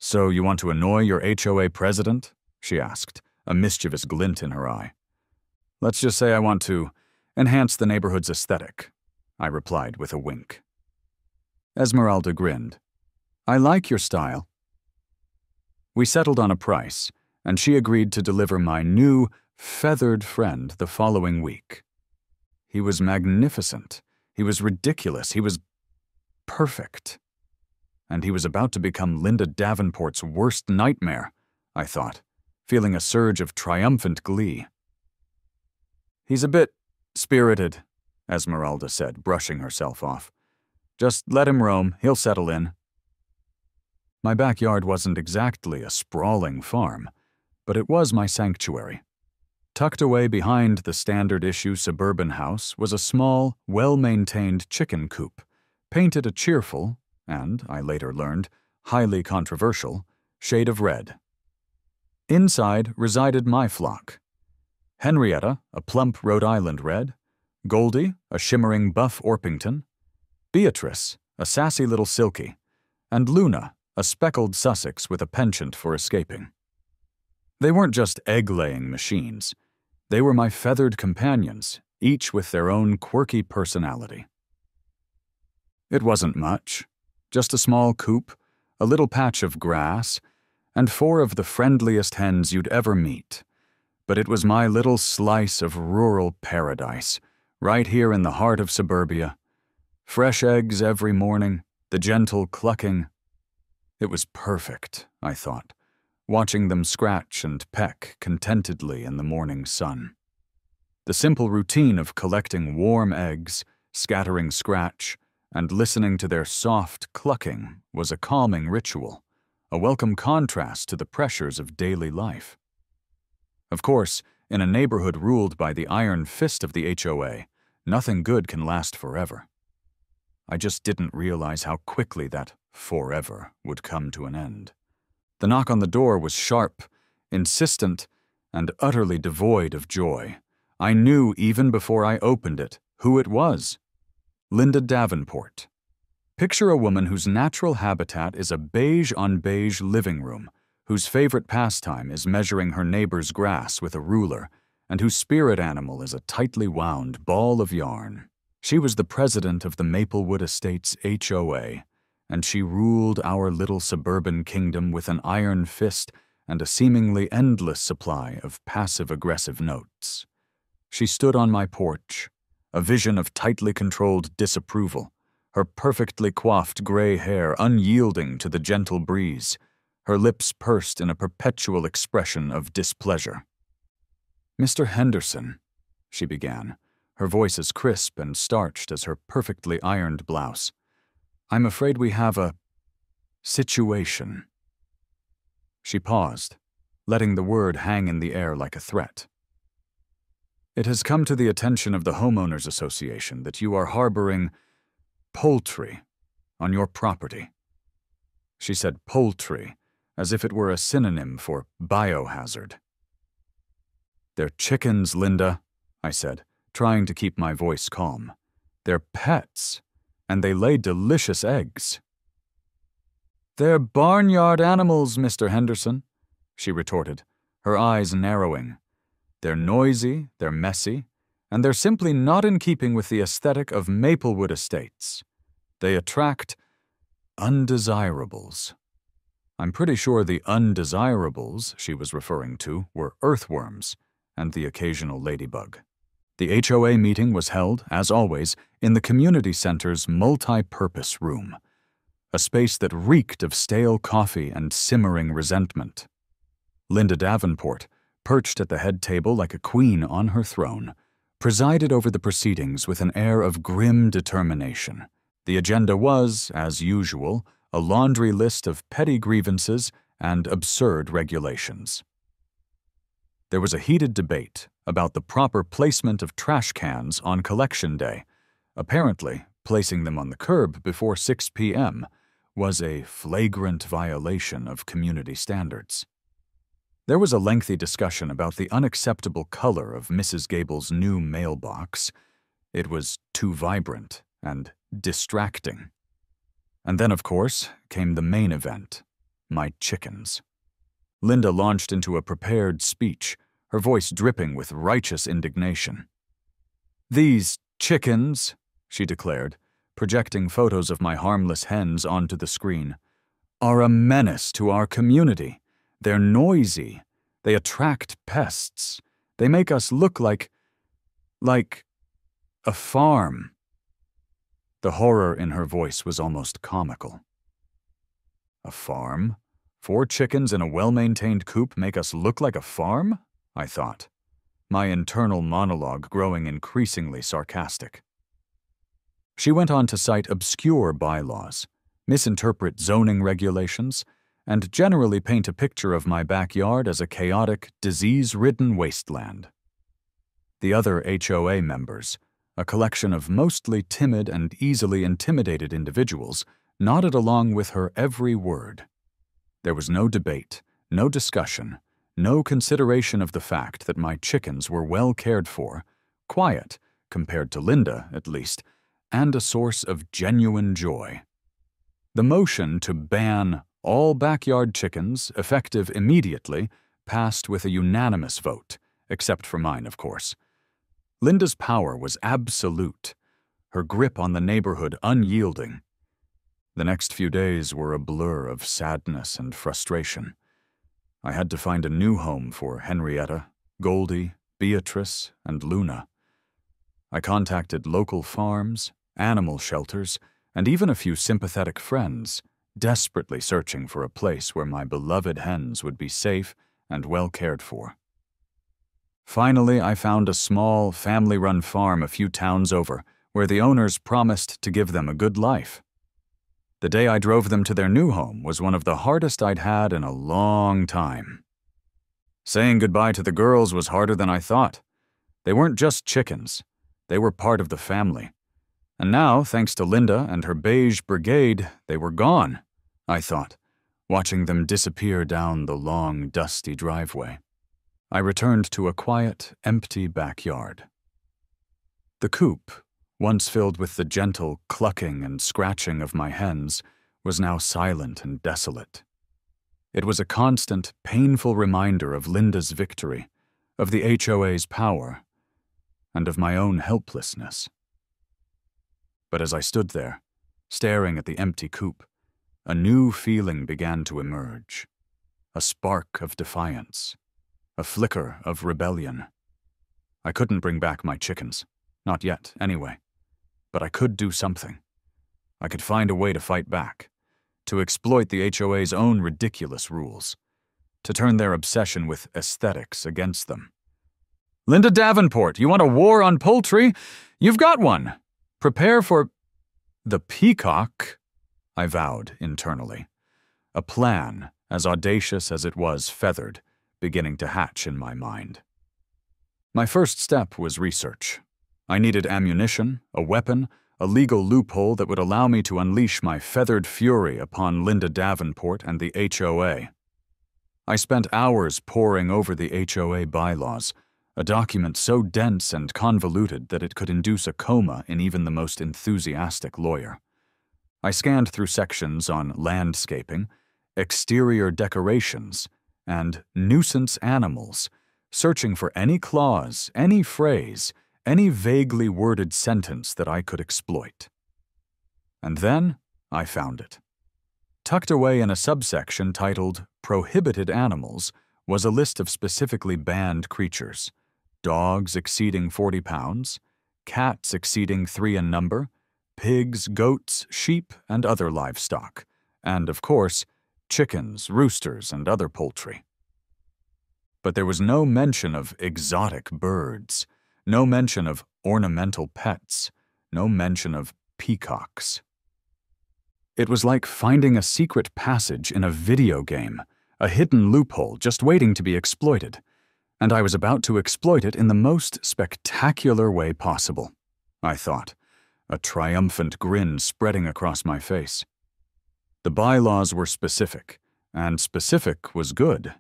"So you want to annoy your HOA president?" she asked, a mischievous glint in her eye. "Let's just say I want to enhance the neighborhood's aesthetic," I replied with a wink. Esmeralda grinned. "I like your style." We settled on a price, and she agreed to deliver my new, feathered friend the following week. He was magnificent. He was ridiculous. He was perfect. And he was about to become Linda Davenport's worst nightmare, I thought, feeling a surge of triumphant glee. "He's a bit spirited," Esmeralda said, brushing herself off. "Just let him roam. He'll settle in." My backyard wasn't exactly a sprawling farm, but it was my sanctuary. Tucked away behind the standard-issue suburban house was a small, well-maintained chicken coop, painted a cheerful, and, I later learned, highly controversial, shade of red. Inside resided my flock. Henrietta, a plump Rhode Island red, Goldie, a shimmering buff Orpington, Beatrice, a sassy little silky, and Luna, a speckled Sussex with a penchant for escaping. They weren't just egg-laying machines. They were my feathered companions, each with their own quirky personality. It wasn't much, just a small coop, a little patch of grass, and 4 of the friendliest hens you'd ever meet. But it was my little slice of rural paradise, right here in the heart of suburbia. Fresh eggs every morning, the gentle clucking. It was perfect, I thought, watching them scratch and peck contentedly in the morning sun. The simple routine of collecting warm eggs, scattering scratch, and listening to their soft clucking was a calming ritual, a welcome contrast to the pressures of daily life. Of course, in a neighborhood ruled by the iron fist of the HOA, nothing good can last forever. I just didn't realize how quickly that forever would come to an end. The knock on the door was sharp, insistent, and utterly devoid of joy. I knew even before I opened it who it was. Linda Davenport. Picture a woman whose natural habitat is a beige-on-beige living room, whose favorite pastime is measuring her neighbor's grass with a ruler, and whose spirit animal is a tightly wound ball of yarn. She was the president of the Maplewood Estates HOA, and she ruled our little suburban kingdom with an iron fist and a seemingly endless supply of passive-aggressive notes. She stood on my porch, a vision of tightly controlled disapproval, her perfectly coiffed gray hair unyielding to the gentle breeze, her lips pursed in a perpetual expression of displeasure. "Mr. Henderson," she began, her voice as crisp and starched as her perfectly ironed blouse, "I'm afraid we have a situation." She paused, letting the word hang in the air like a threat. "It has come to the attention of the Homeowners Association that you are harboring poultry on your property." She said poultry as if it were a synonym for biohazard. "They're chickens, Linda," I said, trying to keep my voice calm. "They're pets, and they lay delicious eggs." "They're barnyard animals, Mr. Henderson," she retorted, her eyes narrowing. "They're noisy, they're messy, and they're simply not in keeping with the aesthetic of Maplewood Estates. They attract undesirables." I'm pretty sure the undesirables she was referring to were earthworms and the occasional ladybug. The HOA meeting was held, as always, in the community center's multi-purpose room, a space that reeked of stale coffee and simmering resentment. Linda Davenport, perched at the head table like a queen on her throne, presided over the proceedings with an air of grim determination. The agenda was, as usual, a laundry list of petty grievances and absurd regulations. There was a heated debate about the proper placement of trash cans on collection day. Apparently, placing them on the curb before 6 p.m. was a flagrant violation of community standards. There was a lengthy discussion about the unacceptable color of Mrs. Gable's new mailbox. It was too vibrant and distracting. And then, of course, came the main event, My chickens. Linda launched into a prepared speech, her voice dripping with righteous indignation. "These chickens," she declared, projecting photos of my harmless hens onto the screen, "are a menace to our community. They're noisy. They attract pests. They make us look like a farm." The horror in her voice was almost comical. "A farm? 4 chickens in a well-maintained coop make us look like a farm?" I thought, my internal monologue growing increasingly sarcastic. She went on to cite obscure bylaws, misinterpret zoning regulations, and generally paint a picture of my backyard as a chaotic, disease-ridden wasteland. The other HOA members, a collection of mostly timid and easily intimidated individuals, nodded along with her every word. There was no debate, no discussion, no consideration of the fact that my chickens were well cared for, quiet, compared to Linda, at least, and a source of genuine joy. The motion to ban all backyard chickens, effective immediately, passed with a unanimous vote, except for mine, of course. Linda's power was absolute, her grip on the neighborhood unyielding. The next few days were a blur of sadness and frustration. I had to find a new home for Henrietta, Goldie, Beatrice, and Luna. I contacted local farms, animal shelters, and even a few sympathetic friends, desperately searching for a place where my beloved hens would be safe and well cared for. Finally, I found a small, family-run farm a few towns over, where the owners promised to give them a good life. The day I drove them to their new home was one of the hardest I'd had in a long time. Saying goodbye to the girls was harder than I thought. They weren't just chickens. They were part of the family. And now, thanks to Linda and her beige brigade, they were gone, I thought, watching them disappear down the long, dusty driveway. I returned to a quiet, empty backyard. The coop, once filled with the gentle clucking and scratching of my hens, was now silent and desolate. It was a constant, painful reminder of Linda's victory, of the HOA's power, and of my own helplessness. But as I stood there, staring at the empty coop, a new feeling began to emerge. A spark of defiance. A flicker of rebellion. I couldn't bring back my chickens. Not yet, anyway. But I could do something. I could find a way to fight back. To exploit the HOA's own ridiculous rules. To turn their obsession with aesthetics against them. "Linda Davenport, you want a war on poultry? You've got one! Prepare for the Peacock," I vowed internally. A plan, as audacious as it was feathered, beginning to hatch in my mind. My first step was research. I needed ammunition, a weapon, a legal loophole that would allow me to unleash my feathered fury upon Linda Davenport and the HOA. I spent hours poring over the HOA bylaws, a document so dense and convoluted that it could induce a coma in even the most enthusiastic lawyer. I scanned through sections on landscaping, exterior decorations, and nuisance animals, searching for any clause, any phrase, any vaguely worded sentence that I could exploit. And then I found it. Tucked away in a subsection titled Prohibited Animals was a list of specifically banned creatures: dogs exceeding 40 pounds, cats exceeding 3 in number, pigs, goats, sheep, and other livestock, and, of course, chickens, roosters, and other poultry. But there was no mention of exotic birds, no mention of ornamental pets, no mention of peacocks. It was like finding a secret passage in a video game, a hidden loophole just waiting to be exploited, and I was about to exploit it in the most spectacular way possible, I thought, a triumphant grin spreading across my face. The bylaws were specific, and specific was good.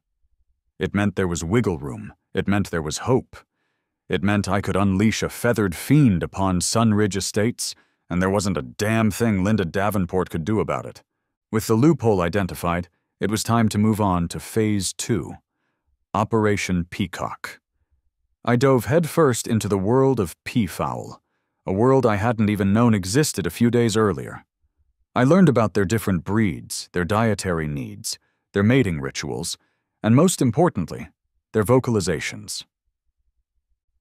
It meant there was wiggle room. It meant there was hope. It meant I could unleash a feathered fiend upon Sunridge Estates, and there wasn't a damn thing Linda Davenport could do about it. With the loophole identified, It was time to move on to Phase 2, Operation Peacock. I dove headfirst into the world of peafowl, a world I hadn't even known existed a few days earlier. I learned about their different breeds, their dietary needs, their mating rituals, and most importantly, their vocalizations.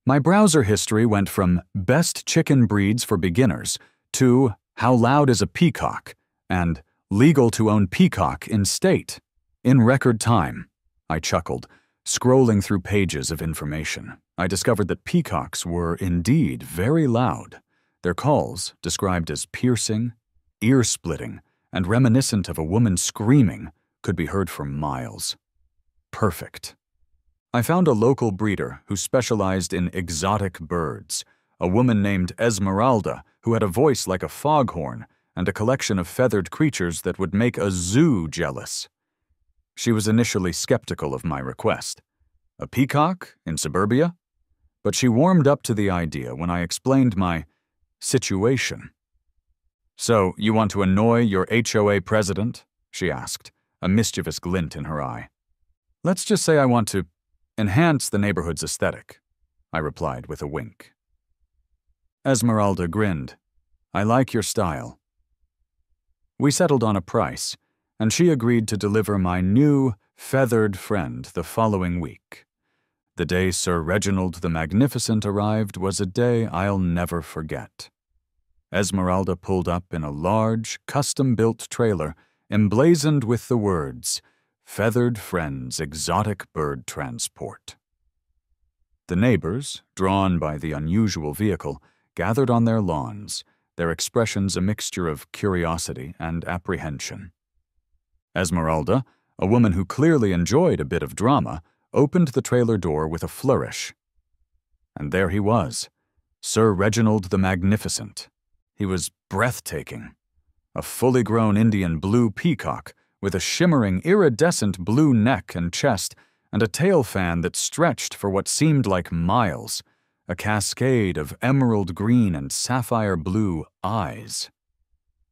My browser history went from best chicken breeds for beginners to how loud is a peacock and legal to own peacock in state. In record time, I chuckled, scrolling through pages of information. I discovered that peacocks were indeed very loud, their calls described as piercing, ear-splitting, and reminiscent of a woman screaming could be heard for miles. Perfect. I found a local breeder who specialized in exotic birds, a woman named Esmeralda who had a voice like a foghorn and a collection of feathered creatures that would make a zoo jealous. She was initially skeptical of my request. A peacock in suburbia? But she warmed up to the idea when I explained my situation. "So, you want to annoy your HOA president?" she asked, a mischievous glint in her eye. "Let's just say I want to enhance the neighborhood's aesthetic," I replied with a wink. Esmeralda grinned. "I like your style." We settled on a price, and she agreed to deliver my new, feathered friend the following week. The day Sir Reginald the Magnificent arrived was a day I'll never forget. Esmeralda pulled up in a large, custom-built trailer emblazoned with the words, "Feathered Friends Exotic Bird Transport." The neighbors, drawn by the unusual vehicle, gathered on their lawns, their expressions a mixture of curiosity and apprehension. Esmeralda, a woman who clearly enjoyed a bit of drama, opened the trailer door with a flourish. And there he was, Sir Reginald the Magnificent. He was breathtaking. A fully grown Indian blue peacock with a shimmering, iridescent blue neck and chest and a tail fan that stretched for what seemed like miles, a cascade of emerald green and sapphire blue eyes.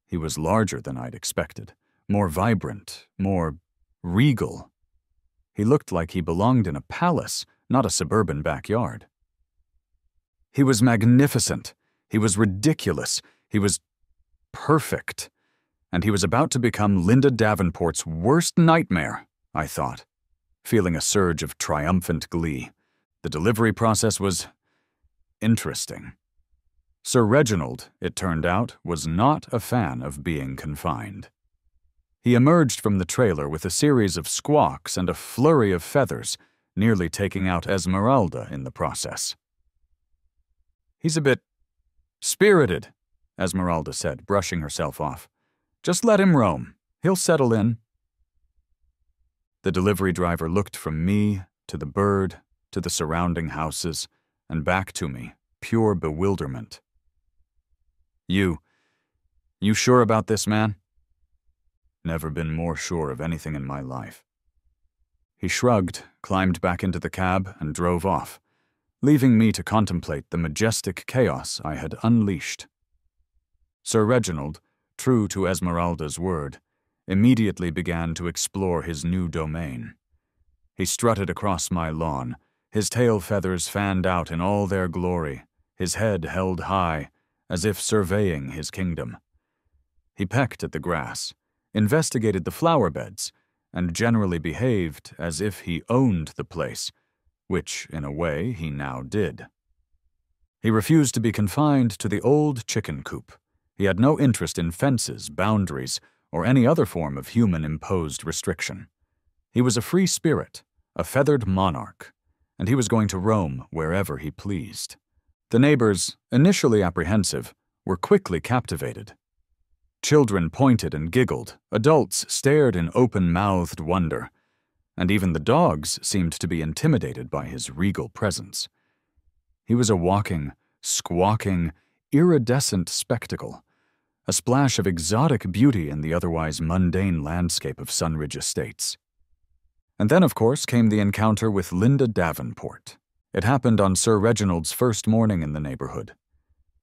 He was larger than I'd expected, more vibrant, more regal. He looked like he belonged in a palace, not a suburban backyard. He was magnificent. He was ridiculous. He was perfect. And he was about to become Linda Davenport's worst nightmare, I thought, feeling a surge of triumphant glee. The delivery process was interesting. Sir Reginald, it turned out, was not a fan of being confined. He emerged from the trailer with a series of squawks and a flurry of feathers, nearly taking out Esmeralda in the process. "He's a bit spirited," Esmeralda said, brushing herself off. "Just let him roam. He'll settle in." The delivery driver looked from me to the bird to the surrounding houses and back to me, pure bewilderment. You sure about this, man?" "Never been more sure of anything in my life." He shrugged, climbed back into the cab, and drove off, leaving me to contemplate the majestic chaos I had unleashed. Sir Reginald, true to Esmeralda's word, immediately began to explore his new domain. He strutted across my lawn, his tail feathers fanned out in all their glory, his head held high, as if surveying his kingdom. He pecked at the grass, investigated the flower beds, and generally behaved as if he owned the place, which, in a way, he now did. He refused to be confined to the old chicken coop. He had no interest in fences, boundaries, or any other form of human-imposed restriction. He was a free spirit, a feathered monarch, and he was going to roam wherever he pleased. The neighbors, initially apprehensive, were quickly captivated. Children pointed and giggled, adults stared in open-mouthed wonder, and even the dogs seemed to be intimidated by his regal presence. He was a walking, squawking, iridescent spectacle, a splash of exotic beauty in the otherwise mundane landscape of Sunridge Estates. And then, of course, came the encounter with Linda Davenport. It happened on Sir Reginald's first morning in the neighborhood.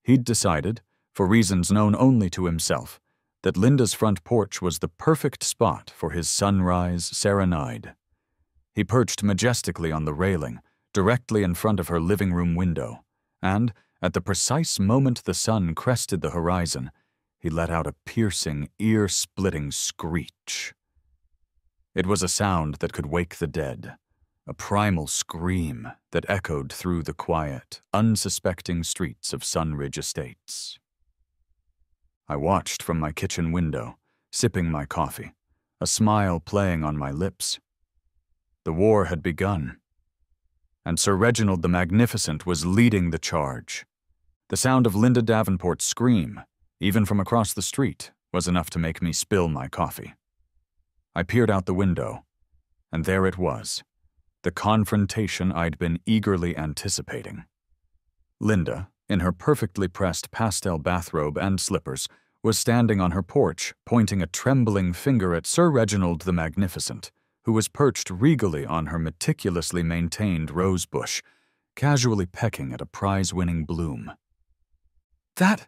He'd decided, for reasons known only to himself, that Linda's front porch was the perfect spot for his sunrise serenade. He perched majestically on the railing, directly in front of her living room window, and, at the precise moment the sun crested the horizon, he let out a piercing, ear-splitting screech. It was a sound that could wake the dead, a primal scream that echoed through the quiet, unsuspecting streets of Sunridge Estates. I watched from my kitchen window, sipping my coffee, a smile playing on my lips. The war had begun, and Sir Reginald the Magnificent was leading the charge. The sound of Linda Davenport's scream, even from across the street, was enough to make me spill my coffee. I peered out the window, and there it was, the confrontation I'd been eagerly anticipating. Linda, in her perfectly pressed pastel bathrobe and slippers, was standing on her porch, pointing a trembling finger at Sir Reginald the Magnificent, who was perched regally on her meticulously maintained rose bush, casually pecking at a prize-winning bloom. That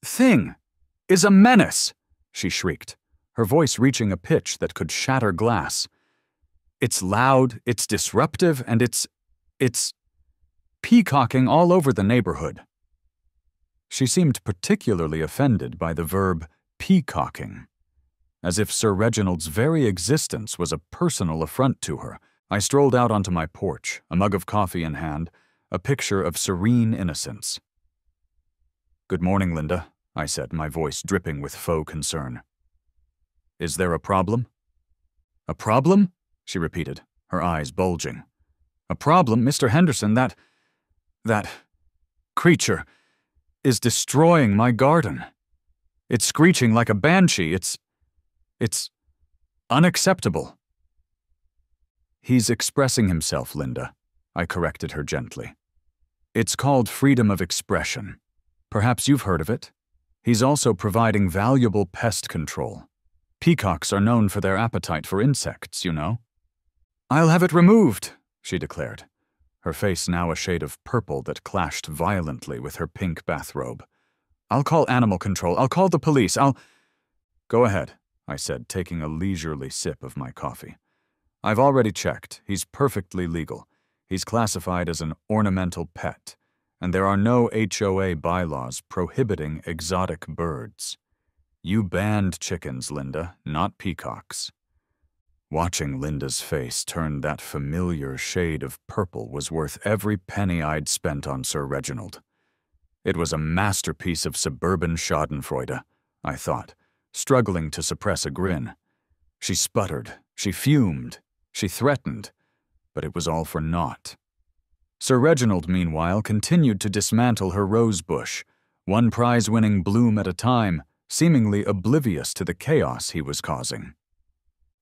thing is a menace, she shrieked, her voice reaching a pitch that could shatter glass. It's loud, it's disruptive, and it's peacocking all over the neighborhood. She seemed particularly offended by the verb peacocking. As if Sir Reginald's very existence was a personal affront to her, I strolled out onto my porch, a mug of coffee in hand, a picture of serene innocence. "Good morning, Linda," I said, my voice dripping with faux concern. "Is there a problem?" "A problem?" she repeated, her eyes bulging. "A problem, Mr. Henderson, that creature is destroying my garden. It's screeching like a banshee. It's unacceptable." "He's expressing himself, Linda," I corrected her gently. "It's called freedom of expression. Perhaps you've heard of it. He's also providing valuable pest control. Peacocks are known for their appetite for insects, you know." "I'll have it removed," she declared, her face now a shade of purple that clashed violently with her pink bathrobe. "I'll call animal control. I'll call the police. "Go ahead," I said, taking a leisurely sip of my coffee. "I've already checked. He's perfectly legal. He's classified as an ornamental pet, and there are no HOA bylaws prohibiting exotic birds. You banned chickens, Linda, not peacocks." Watching Linda's face turn that familiar shade of purple was worth every penny I'd spent on Sir Reginald. It was a masterpiece of suburban schadenfreude, I thought, struggling to suppress a grin. She sputtered, she fumed, she threatened, but it was all for naught. Sir Reginald, meanwhile, continued to dismantle her rose bush, one prize-winning bloom at a time, seemingly oblivious to the chaos he was causing.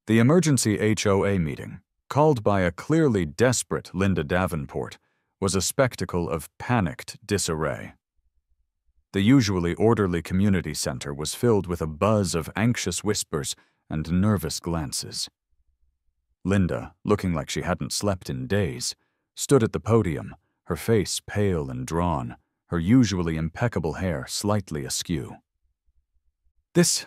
The emergency HOA meeting, called by a clearly desperate Linda Davenport, was a spectacle of panicked disarray. The usually orderly community center was filled with a buzz of anxious whispers and nervous glances. Linda, looking like she hadn't slept in days, stood at the podium, her face pale and drawn, her usually impeccable hair slightly askew. This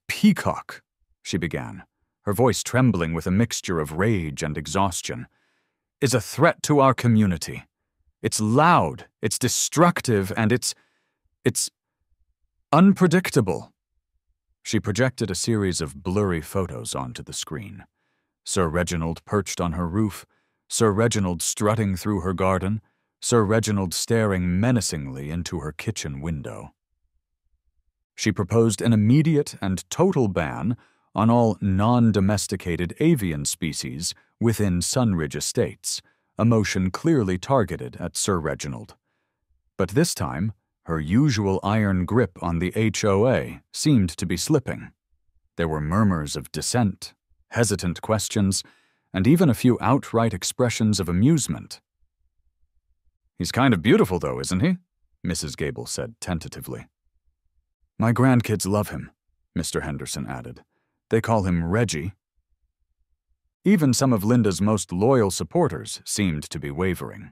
peacock," she began, her voice trembling with a mixture of rage and exhaustion, "is a threat to our community. It's loud, it's destructive, and it's unpredictable." She projected a series of blurry photos onto the screen. Sir Reginald perched on her roof, Sir Reginald strutting through her garden, Sir Reginald staring menacingly into her kitchen window. She proposed an immediate and total ban on all non-domesticated avian species within Sunridge Estates, a motion clearly targeted at Sir Reginald. But this time, her usual iron grip on the HOA seemed to be slipping. There were murmurs of dissent, hesitant questions, and even a few outright expressions of amusement. "He's kind of beautiful, though, isn't he?" Mrs. Gable said tentatively. "My grandkids love him," Mr. Henderson added. "They call him Reggie." Even some of Linda's most loyal supporters seemed to be wavering.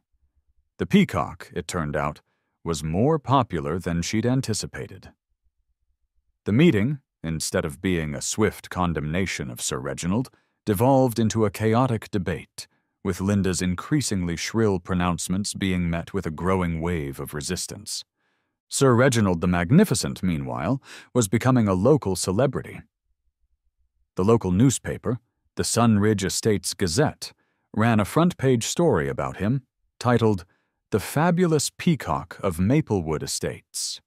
The peacock, it turned out, was more popular than she'd anticipated. The meeting, instead of being a swift condemnation of Sir Reginald, devolved into a chaotic debate, with Linda's increasingly shrill pronouncements being met with a growing wave of resistance. Sir Reginald the Magnificent, meanwhile, was becoming a local celebrity. The local newspaper, the Sunridge Estates Gazette, ran a front-page story about him, titled, "The Fabulous Peacock of Maplewood Estates."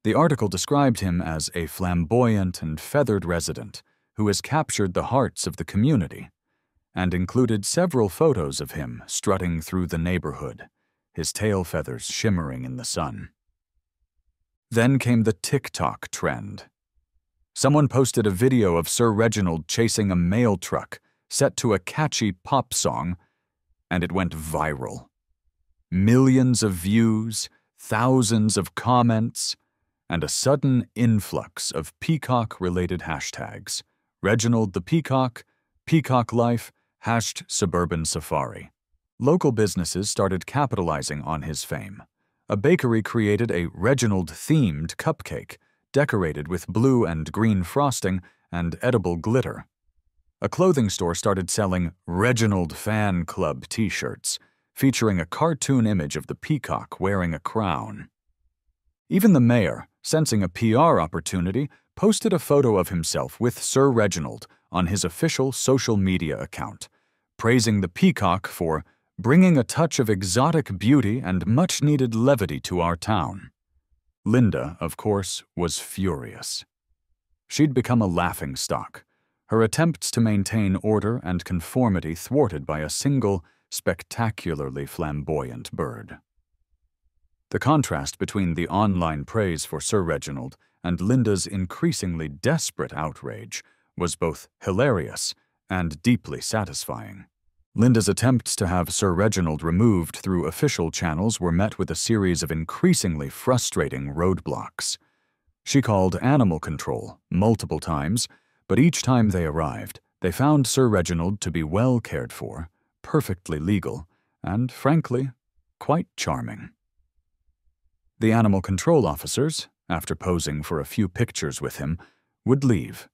The article described him as a flamboyant and feathered resident who has captured the hearts of the community, and included several photos of him strutting through the neighborhood, his tail feathers shimmering in the sun. Then came the TikTok trend. Someone posted a video of Sir Reginald chasing a mail truck set to a catchy pop song, and it went viral. Millions of views, thousands of comments, and a sudden influx of Peacock-related hashtags. Reginald the Peacock, Peacock Life, #Suburban Safari. Local businesses started capitalizing on his fame. A bakery created a Reginald-themed cupcake, decorated with blue and green frosting and edible glitter. A clothing store started selling Reginald Fan Club t-shirts, featuring a cartoon image of the peacock wearing a crown. Even the mayor, sensing a PR opportunity, posted a photo of himself with Sir Reginald on his official social media account, praising the peacock for bringing a touch of exotic beauty and much-needed levity to our town. Linda, of course, was furious. She'd become a laughingstock, her attempts to maintain order and conformity thwarted by a single, spectacularly flamboyant bird. The contrast between the online praise for Sir Reginald and Linda's increasingly desperate outrage was both hilarious and deeply satisfying. Linda's attempts to have Sir Reginald removed through official channels were met with a series of increasingly frustrating roadblocks. She called animal control multiple times, but each time they arrived, they found Sir Reginald to be well cared for, perfectly legal, and, frankly, quite charming. The animal control officers, after posing for a few pictures with him, would leave,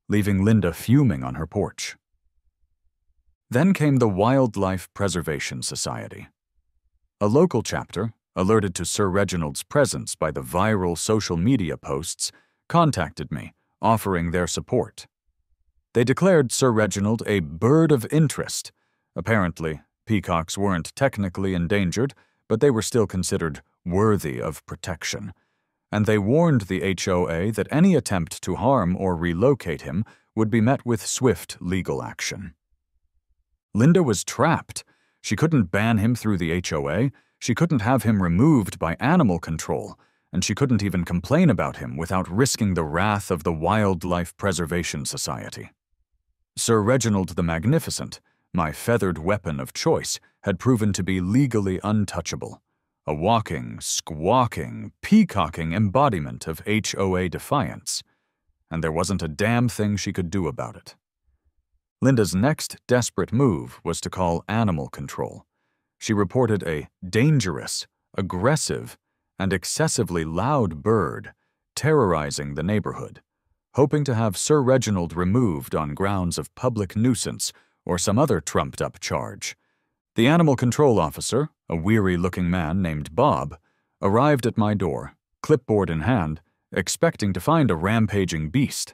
leaving Linda fuming on her porch. Then came the Wildlife Preservation Society. A local chapter, alerted to Sir Reginald's presence by the viral social media posts, contacted me, offering their support. They declared Sir Reginald a bird of interest. Apparently, peacocks weren't technically endangered, but they were still considered worthy of protection, and they warned the HOA that any attempt to harm or relocate him would be met with swift legal action. Linda was trapped. She couldn't ban him through the HOA, she couldn't have him removed by animal control, and she couldn't even complain about him without risking the wrath of the Wildlife Preservation Society. Sir Reginald the Magnificent, my feathered weapon of choice, had proven to be legally untouchable, a walking, squawking, peacocking embodiment of HOA defiance, and there wasn't a damn thing she could do about it. Linda's next desperate move was to call animal control. She reported a dangerous, aggressive, and excessively loud bird terrorizing the neighborhood, hoping to have Sir Reginald removed on grounds of public nuisance or some other trumped-up charge. The animal control officer, a weary-looking man named Bob, arrived at my door, clipboard in hand, expecting to find a rampaging beast.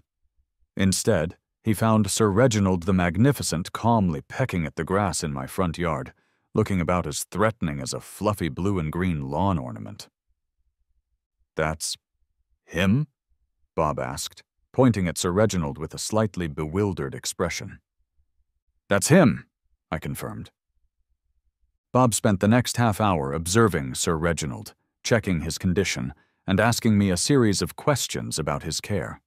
Instead, he found Sir Reginald the Magnificent calmly pecking at the grass in my front yard, looking about as threatening as a fluffy blue and green lawn ornament. "That's him?" Bob asked, pointing at Sir Reginald with a slightly bewildered expression. "That's him," I confirmed. Bob spent the next half hour observing Sir Reginald, checking his condition, and asking me a series of questions about his care.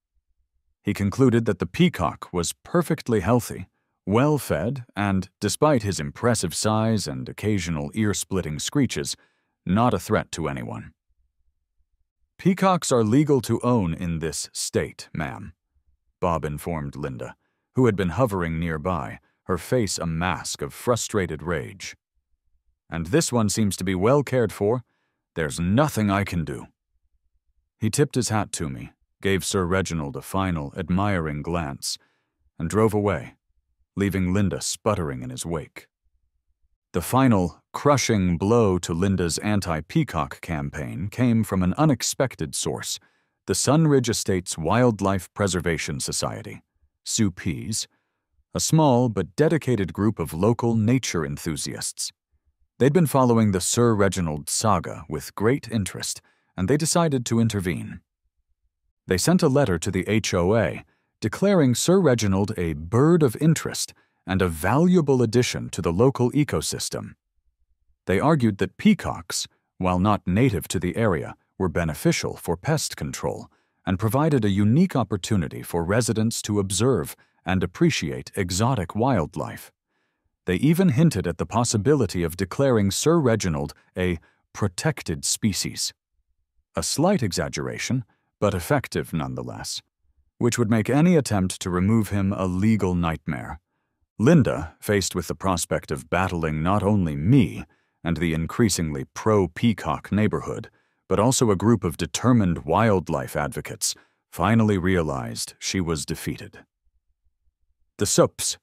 He concluded that the peacock was perfectly healthy, well-fed, and, despite his impressive size and occasional ear-splitting screeches, not a threat to anyone. "Peacocks are legal to own in this state, ma'am," Bob informed Linda, who had been hovering nearby, her face a mask of frustrated rage. "And this one seems to be well cared for. There's nothing I can do." He tipped his hat to me, gave Sir Reginald a final, admiring glance, and drove away, leaving Linda sputtering in his wake. The final, crushing blow to Linda's anti-Peacock campaign came from an unexpected source, the Sunridge Estates Wildlife Preservation Society, SUPES, a small but dedicated group of local nature enthusiasts. They'd been following the Sir Reginald saga with great interest, and they decided to intervene. They sent a letter to the HOA declaring Sir Reginald a bird of interest and a valuable addition to the local ecosystem. They argued that peacocks, while not native to the area, were beneficial for pest control and provided a unique opportunity for residents to observe and appreciate exotic wildlife. They even hinted at the possibility of declaring Sir Reginald a protected species. A slight exaggeration, but effective nonetheless, which would make any attempt to remove him a legal nightmare. Linda, faced with the prospect of battling not only me and the increasingly pro-Peacock neighborhood, but also a group of determined wildlife advocates, finally realized she was defeated. The SUPs,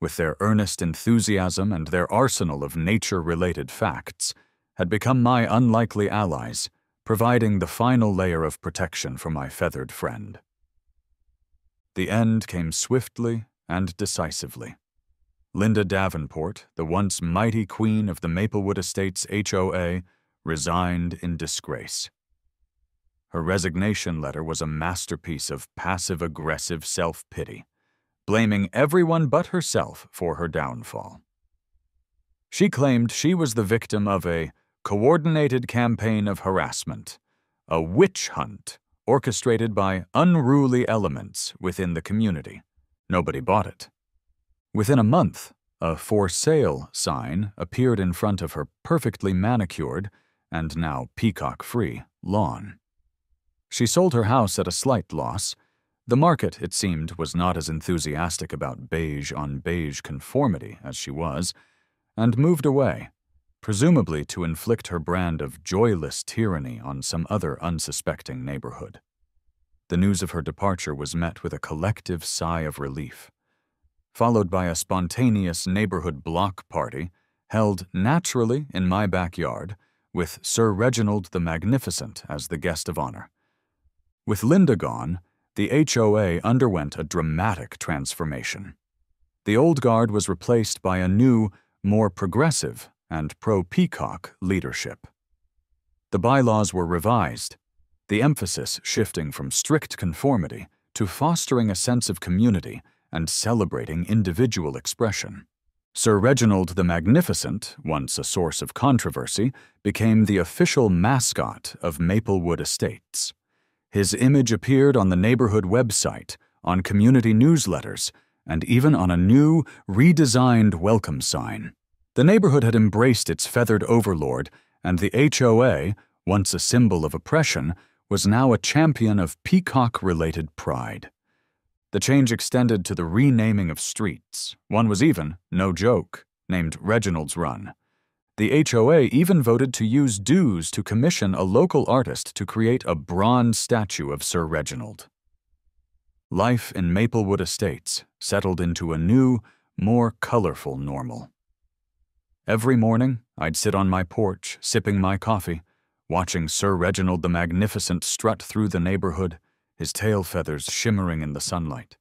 with their earnest enthusiasm and their arsenal of nature-related facts, had become my unlikely allies, providing the final layer of protection for my feathered friend. The end came swiftly and decisively. Linda Davenport, the once mighty queen of the Maplewood Estates HOA, resigned in disgrace. Her resignation letter was a masterpiece of passive-aggressive self-pity, blaming everyone but herself for her downfall. She claimed she was the victim of a coordinated campaign of harassment, a witch hunt orchestrated by unruly elements within the community. Nobody bought it. Within a month, a for sale sign appeared in front of her perfectly manicured and now peacock-free lawn. She sold her house at a slight loss. The market, it seemed, was not as enthusiastic about beige-on-beige conformity as she was, and moved away, presumably to inflict her brand of joyless tyranny on some other unsuspecting neighborhood. The news of her departure was met with a collective sigh of relief, followed by a spontaneous neighborhood block party held naturally in my backyard with Sir Reginald the Magnificent as the guest of honor. With Linda gone, the HOA underwent a dramatic transformation. The old guard was replaced by a new, more progressive and pro-Peacock leadership. The bylaws were revised, the emphasis shifting from strict conformity to fostering a sense of community and celebrating individual expression. Sir Reginald the Magnificent, once a source of controversy, became the official mascot of Maplewood Estates. His image appeared on the neighborhood website, on community newsletters, and even on a new, redesigned welcome sign. The neighborhood had embraced its feathered overlord, and the HOA, once a symbol of oppression, was now a champion of peacock-related pride. The change extended to the renaming of streets. One was even, no joke, named Reginald's Run. The HOA even voted to use dues to commission a local artist to create a bronze statue of Sir Reginald. Life in Maplewood Estates settled into a new, more colorful normal. Every morning, I'd sit on my porch, sipping my coffee, watching Sir Reginald the Magnificent strut through the neighborhood, his tail feathers shimmering in the sunlight.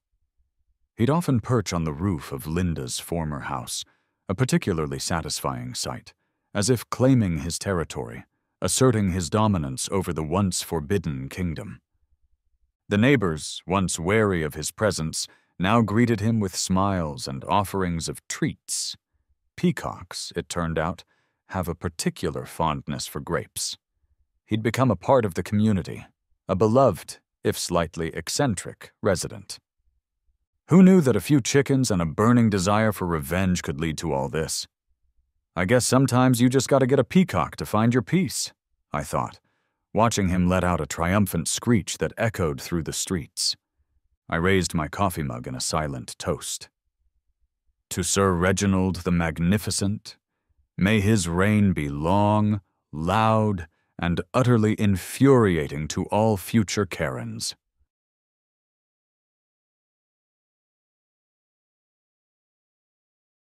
He'd often perch on the roof of Linda's former house, a particularly satisfying sight, as if claiming his territory, asserting his dominance over the once forbidden kingdom. The neighbors, once wary of his presence, now greeted him with smiles and offerings of treats. Peacocks, it turned out, have a particular fondness for grapes. He'd become a part of the community, a beloved, if slightly eccentric, resident. Who knew that a few chickens and a burning desire for revenge could lead to all this? I guess sometimes you just gotta get a peacock to find your peace, I thought, watching him let out a triumphant screech that echoed through the streets. I raised my coffee mug in a silent toast. To Sir Reginald the Magnificent, may his reign be long, loud, and utterly infuriating to all future Karens.